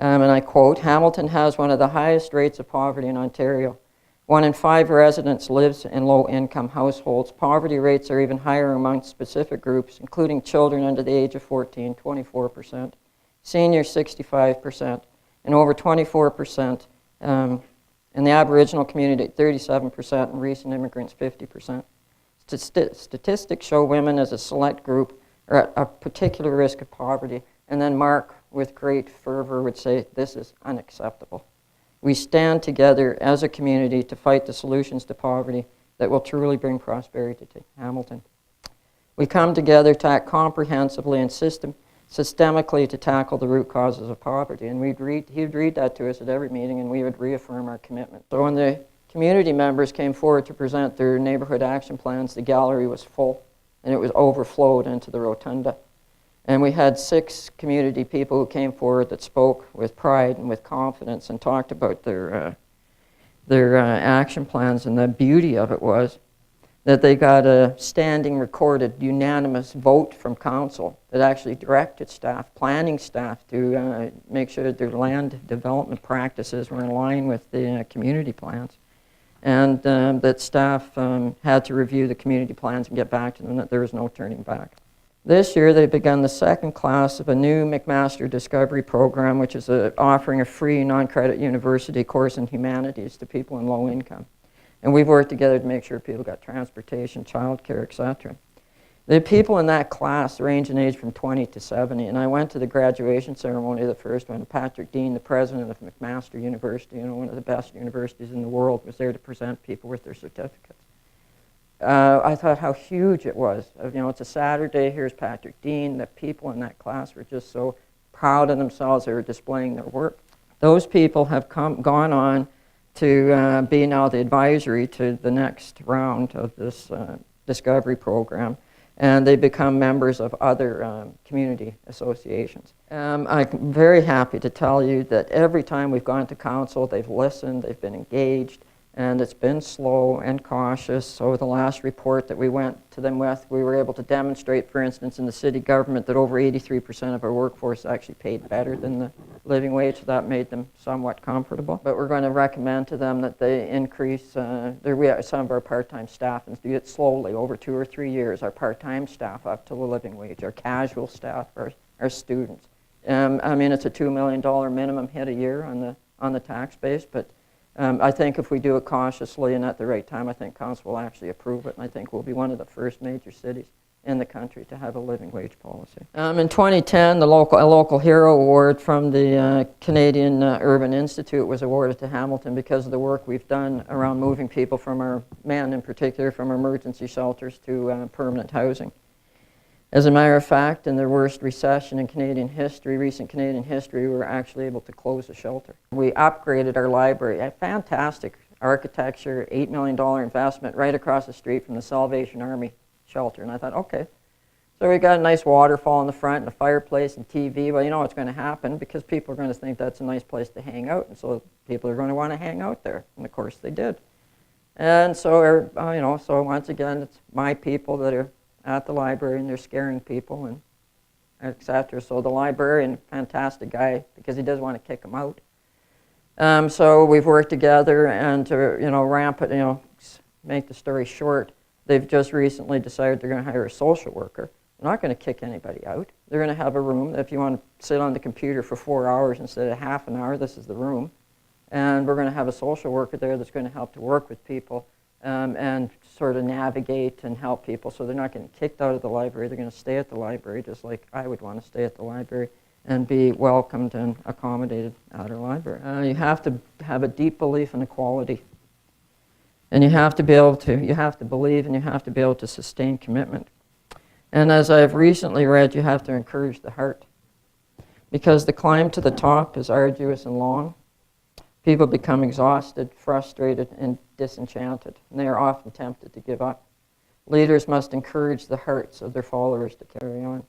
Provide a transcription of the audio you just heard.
And I quote, "Hamilton has one of the highest rates of poverty in Ontario. 1 in 5 residents lives in low-income households. Poverty rates are even higher among specific groups, including children under the age of 14, 24%, seniors 65%, and over 24% in the Aboriginal community, 37%, and recent immigrants, 50%. Statistics show women as a select group are at a particular risk of poverty." And then Mark, with great fervor, would say, "This is unacceptable. We stand together as a community to fight the solutions to poverty that will truly bring prosperity to Hamilton. We come together to act comprehensively and systemically to tackle the root causes of poverty." And he'd read that to us at every meeting, and we would reaffirm our commitment. So when the community members came forward to present their neighborhood action plans, the gallery was full, and it was overflowed into the rotunda. And we had 6 community people who came forward that spoke with pride and with confidence and talked about their action plans. And the beauty of it was that they got a standing recorded unanimous vote from council that actually directed staff, planning staff, to make sure that their land development practices were in line with the community plans. And that staff had to review the community plans and get back to them, that there was no turning back. This year, they've begun the 2nd class of a new McMaster Discovery Program, which is offering a free non-credit university course in humanities to people in low income. And we've worked together to make sure people got transportation, childcare, etc. The people in that class range in age from 20 to 70, and I went to the graduation ceremony, the first one. Patrick Dean, the president of McMaster University, one of the best universities in the world, was there to present people with their certificates. I thought how huge it was. It's a Saturday, here's Patrick Dean. The people in that class were just so proud of themselves. They were displaying their work. Those people have gone on to be now the advisory to the next round of this Discovery Program, and they become members of other community associations. I'm very happy to tell you that every time we've gone to council, they've listened, they've been engaged, and it's been slow and cautious. So the last report that we went to them with, we were able to demonstrate, for instance, in the city government, that over 83% of our workforce actually paid better than the living wage. So that made them somewhat comfortable. But we're going to recommend to them that they increase some of our part-time staff, and do it slowly over 2 or 3 years. Our part-time staff up to the living wage, our casual staff, our students. It's a $2 million minimum hit a year on the tax base, but I think if we do it cautiously and at the right time, I think council will actually approve it, and I think we'll be one of the first major cities in the country to have a living wage policy. In 2010, a local hero award from the Canadian Urban Institute was awarded to Hamilton because of the work we've done around moving people from our men in particular from emergency shelters to permanent housing. As a matter of fact, in the worst recession in Canadian history, recent Canadian history, we were actually able to close a shelter. We upgraded our library, a fantastic architecture, $8 million investment right across the street from the Salvation Army shelter. And I thought, okay, so we got a nice waterfall in the front and a fireplace and TV. Well, you know what's going to happen, because people are going to think that's a nice place to hang out, and so people are going to want to hang out there. And of course they did. And so, so once again, it's my people that are at the library, and they're scaring people, and etc. So the librarian, fantastic guy, because he doesn't want to kick them out. So we've worked together, and to ramp it, make the story short, they've just recently decided they're going to hire a social worker. They're not going to kick anybody out. They're going to have a room that if you want to sit on the computer for 4 hours instead of half an hour, this is the room. And we're going to have a social worker there that's going to help to work with people and sort of navigate and help people, so they're not getting kicked out of the library. They're going to stay at the library just like I would want to stay at the library and be welcomed and accommodated at our library. You have to have a deep belief in equality, and you have to believe, and you have to be able to sustain commitment. And as I've recently read, you have to encourage the heart, because the climb to the top is arduous and long. People become exhausted, frustrated, and disenchanted, and they are often tempted to give up. Leaders must encourage the hearts of their followers to carry on.